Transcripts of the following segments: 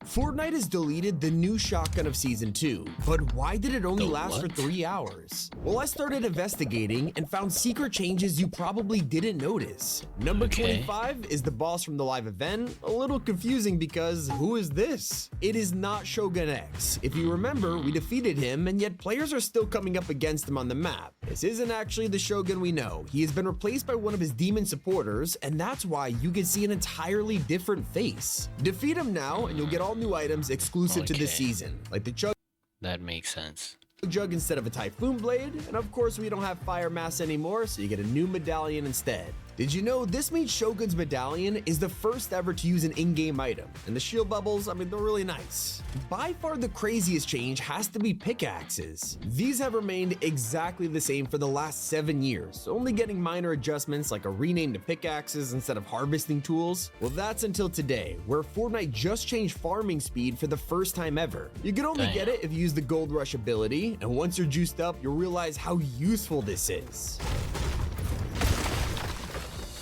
Fortnite has deleted the new shotgun of Season 2, but why did it only last for 3 hours? Well, I started investigating and found secret changes you probably didn't notice. Number 25 is the boss from the live event. A little confusing because who is this? It is not Shogun X. If you remember, we defeated him and yet players are still coming up against him on the map. This isn't actually the Shogun we know. He has been replaced by one of his demon supporters, and that's why you can see an entirely different face. Defeat him now and you'll get all new items exclusive to this season, like the chug. That makes sense. Jug instead of a typhoon blade, and of course we don't have fire mass anymore, so you get a new medallion instead. Did you know this means Shogun's medallion is the first ever to use an in-game item, and the shield bubbles, I mean, they're really nice. By far the craziest change has to be pickaxes. These have remained exactly the same for the last 7 years, only getting minor adjustments like a rename to pickaxes instead of harvesting tools. Well, that's until today, where Fortnite just changed farming speed for the first time ever. You can only get it if you use the Gold Rush ability, and once you're juiced up, you'll realize how useful this is.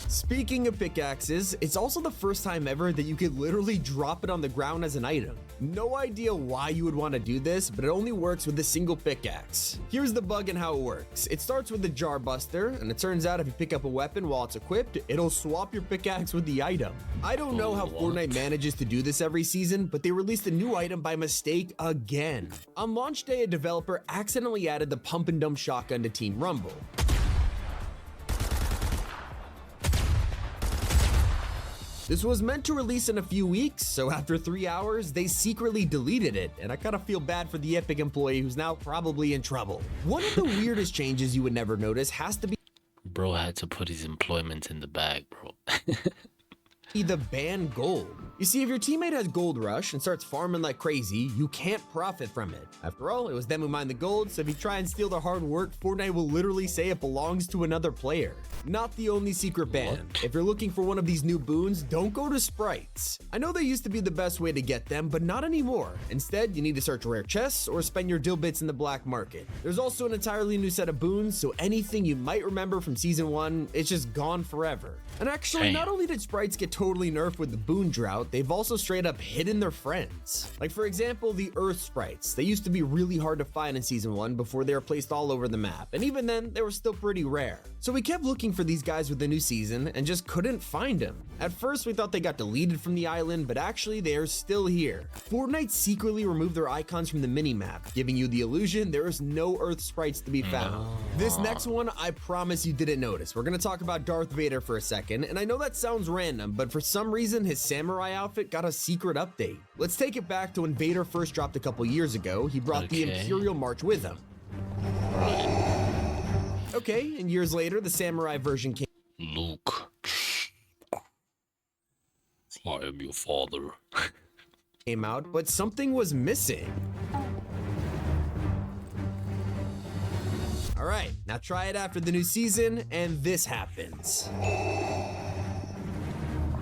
Speaking of pickaxes, it's also the first time ever that you could literally drop it on the ground as an item. No idea why you would want to do this, but it only works with a single pickaxe. Here's the bug and how it works. It starts with the jar buster, and it turns out if you pick up a weapon while it's equipped, it'll swap your pickaxe with the item. I don't know how Fortnite manages to do this every season, but they released a new item by mistake again. On launch day, a developer accidentally added the pump and dump shotgun to Team Rumble. This was meant to release in a few weeks, so after 3 hours, they secretly deleted it, and I kind of feel bad for the Epic employee who's now probably in trouble. One of the weirdest changes you would never notice has to be bro had to put his employment in the bag, bro. the ban gold. You see, if your teammate has Gold Rush and starts farming like crazy, you can't profit from it. After all, it was them who mined the gold, so if you try and steal their hard work, Fortnite will literally say it belongs to another player. Not the only secret ban. If you're looking for one of these new boons, don't go to sprites. I know they used to be the best way to get them, but not anymore. Instead, you need to search rare chests or spend your dill bits in the black market. There's also an entirely new set of boons, so anything you might remember from Season 1, it's just gone forever. And actually, not only did sprites get totally nerfed with the boon drought, they've also straight up hidden their friends. Like for example, the Earth sprites. They used to be really hard to find in Season 1 before they were placed all over the map, and even then, they were still pretty rare. So we kept looking for these guys with the new season and just couldn't find them. At first, we thought they got deleted from the island, but actually they are still here. Fortnite secretly removed their icons from the minimap, giving you the illusion there is no Earth sprites to be found. This next one, I promise you didn't notice. We're gonna talk about Darth Vader for a second, and I know that sounds random, but for some reason, his samurai outfit got a secret update. Let's take it back to when Vader first dropped a couple years ago. He brought the Imperial March with him. Okay, and years later, the samurai version came. Luke, I am your father. Came out, but something was missing. All right, now try it after the new season, and this happens.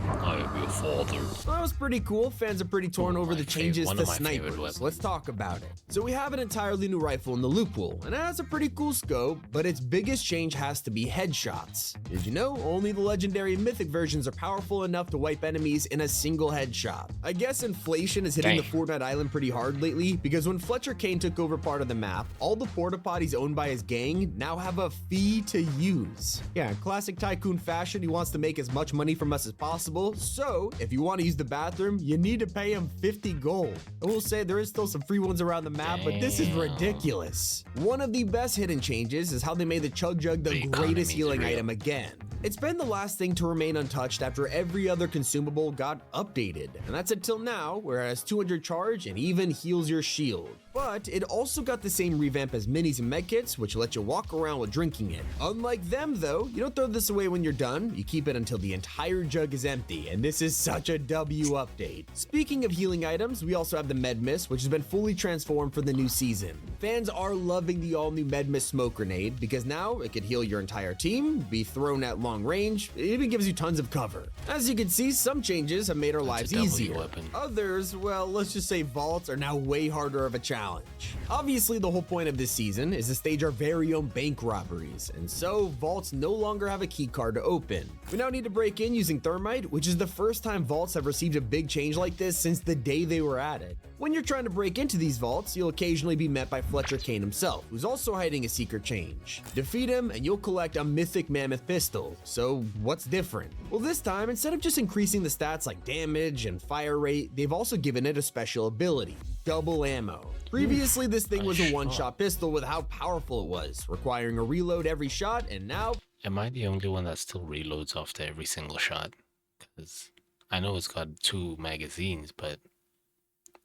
I am your father. Well, that was pretty cool. Fans are pretty torn over the changes to snipers. Let's talk about it. So we have an entirely new rifle in the loot pool, and it has a pretty cool scope, but its biggest change has to be headshots. Did you know only the legendary and mythic versions are powerful enough to wipe enemies in a single headshot? I guess inflation is hitting the Fortnite island pretty hard lately, because when Fletcher Kane took over part of the map, all the porta potties owned by his gang now have a fee to use. Yeah, in classic tycoon fashion, he wants to make as much money from us as possible. So if you want to use the bathroom, you need to pay him 50 gold. I will say there is still some free ones around the map, but this is ridiculous. One of the best hidden changes is how they made the Chug Jug the greatest healing item again. It's been the last thing to remain untouched after every other consumable got updated, and that's until now, where it has 200 charge and even heals your shield. But it also got the same revamp as minis and medkits, which let you walk around while drinking it. Unlike them though, you don't throw this away when you're done, you keep it until the entire jug is empty, and this is such a W update. Speaking of healing items, we also have the Med Mist, which has been fully transformed for the new season. Fans are loving the all-new Med Mist smoke grenade, because now it could heal your entire team, be thrown at long range, it even gives you tons of cover. As you can see, some changes have made our lives easier. Others, well, let's just say vaults are now way harder of a challenge. challenge. Obviously, the whole point of this season is to stage our very own bank robberies, and so vaults no longer have a key card to open. We now need to break in using thermite, which is the first time vaults have received a big change like this since the day they were added. When you're trying to break into these vaults, you'll occasionally be met by Fletcher Kane himself, who's also hiding a secret change. Defeat him and you'll collect a mythic mammoth pistol. So what's different? Well, this time, instead of just increasing the stats like damage and fire rate, they've also given it a special ability: double ammo. Previously, this thing was a one-shot pistol with how powerful it was, requiring a reload every shot, and now... Am I the only one that still reloads after every single shot? Because I know it's got 2 magazines, but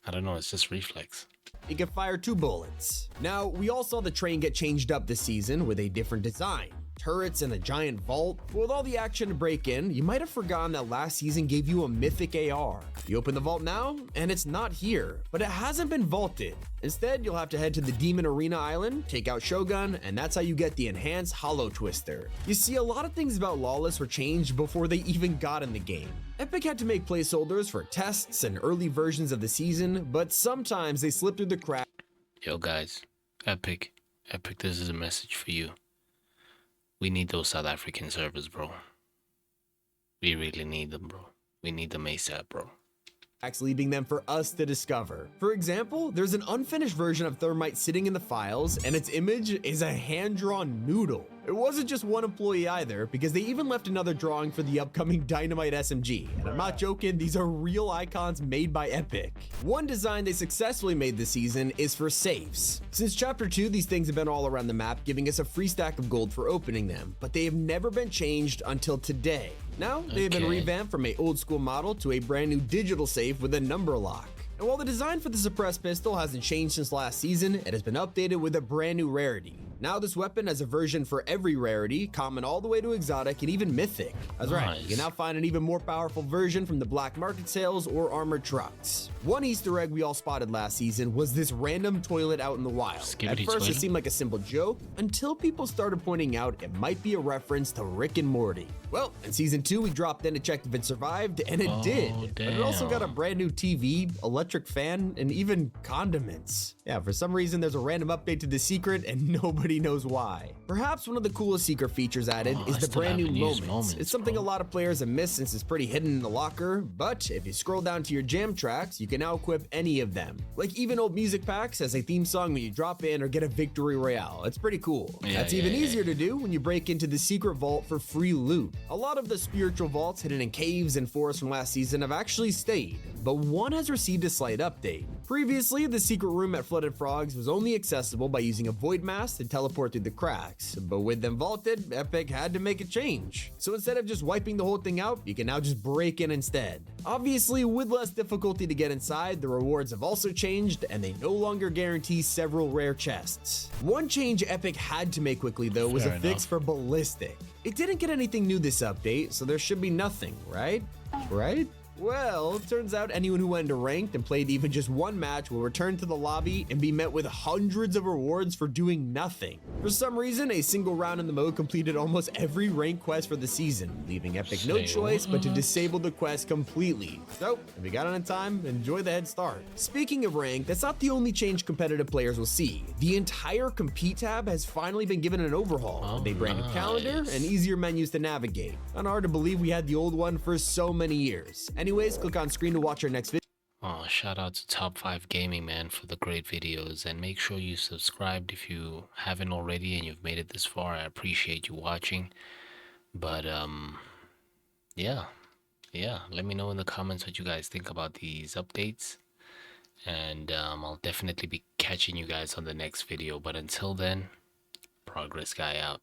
I don't know, it's just reflex. You can fire 2 bullets. Now, we all saw the train get changed up this season with a different design. Turrets and a giant vault. With all the action to break in, you might have forgotten that last season gave you a mythic AR. You open the vault now, and it's not here, but it hasn't been vaulted. Instead, you'll have to head to the Demon Arena Island, take out Shogun, and that's how you get the enhanced Hollow Twister. You see, a lot of things about Lawless were changed before they even got in the game. Epic had to make placeholders for tests and early versions of the season, but sometimes they slip through the cracks. Yo guys, Epic, this is a message for you. We need those South African servers, bro. We really need them, bro. We need them ASAP, bro. Leaving them for us to discover. For example, there's an unfinished version of Thermite sitting in the files, and its image is a hand-drawn noodle. It wasn't just one employee either, because they even left another drawing for the upcoming Dynamite SMG. And I'm not joking, these are real icons made by Epic. One design they successfully made this season is for safes. Since Chapter 2, these things have been all around the map, giving us a free stack of gold for opening them, but they have never been changed until today. Now, they've been revamped from an old school model to a brand new digital safe with a number lock. And while the design for the suppressed pistol hasn't changed since last season, it has been updated with a brand new rarity. Now this weapon has a version for every rarity, common all the way to exotic and even mythic. That's right, you can now find an even more powerful version from the black market sales or armored trucks. One Easter egg we all spotted last season was this random toilet out in the wild. At first it seemed like a simple joke, until people started pointing out it might be a reference to Rick and Morty. Well, in season 2 we dropped in to check if it survived, and it did. But it also got a brand new TV, electric fan, and even condiments. Yeah, for some reason there's a random update to the secret and nobody knows why. Perhaps one of the coolest secret features added is the brand new moments. It's something a lot of players have missed since it's pretty hidden in the locker, but if you scroll down to your jam tracks, you can now equip any of them. Like even old music packs as a theme song when you drop in or get a victory royale. It's pretty cool. That's even easier to do when you break into the secret vault for free loot. A lot of the spiritual vaults hidden in caves and forests from last season have actually stayed, but one has received a slight update. Previously, the secret room at Flooded Frogs was only accessible by using a void mask to teleport through the cracks, but with them vaulted, Epic had to make a change. So instead of just wiping the whole thing out, you can now just break in instead. Obviously, with less difficulty to get inside, the rewards have also changed, and they no longer guarantee several rare chests. One change Epic had to make quickly though was a fix for Ballistic. It didn't get anything new this update, so there should be nothing, right? Right? Well, it turns out anyone who went into ranked and played even just one match will return to the lobby and be met with hundreds of rewards for doing nothing. For some reason, a single round in the mode completed almost every ranked quest for the season, leaving Epic no choice but to disable the quest completely. So, if you got it in time, enjoy the head start. Speaking of ranked, that's not the only change competitive players will see. The entire Compete tab has finally been given an overhaul, with a brand new calendar and easier menus to navigate. Not hard to believe we had the old one for so many years. Anyways, click on screen to watch our next video. Shout out to Top 5 Gaming, man, for the great videos, and make sure you subscribed if you haven't already and you've made it this far. I appreciate you watching. But yeah, let me know in the comments what you guys think about these updates, and I'll definitely be catching you guys on the next video. But until then, Progress Guy out.